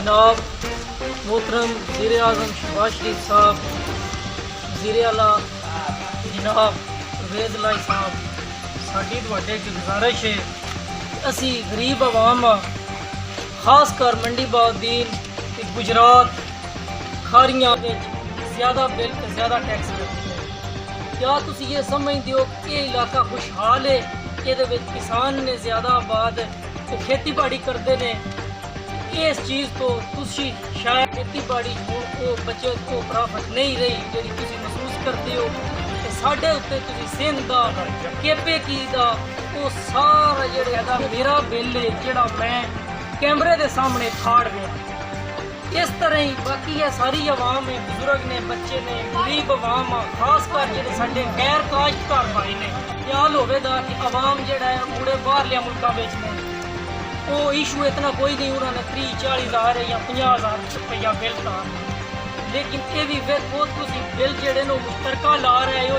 जनाब मोहतरम वज़ीर आज़म शहबाज शरीफ साहब, वज़ीर आला जनाब परवेज़ लाई साहब, साडी तुहाडे अगे गुजारिश है असी गरीब आवाम खास कर मंडी बहाउद्दीन ते गुजरात खारियां ज़्यादा बिल ते ज़्यादा टैक्स लगते हैं। क्या तुसी ये समझते हो कि ये इलाका खुशहाल है? ये किसान ने ज़्यादा आबाद ते खेती बाड़ी करते हैं। इस चीज़ तो तुसी शायद खेती बाड़ी को बचत को प्राप्त नहीं रही जी तुसी महसूस करते हो। साढ़े उत्ते तुसी सिंध दा केपे की दा वो सारा जेड़ा मेरा बिल है जेड़ा मैं कैमरे के सामने फाड़ गया। इस तरह ही बाकी है सारी आवाम है, बुजुर्ग ने, बच्चे ने, गरीब आवाम खास कर जेडे साडे गैर काश्तकार भाई ने ख्याल होवेगा कि आवाम जेड़ा है मुड़े बाहरलिया मुल्कां विच ने वो इशू इतना कोई नहीं, उन्होंने 30-40 हज़ार या 50,000 रुपया बिल तार, लेकिन ये भी बहुत बिल जेडे मुश्तरका ला रहे हो।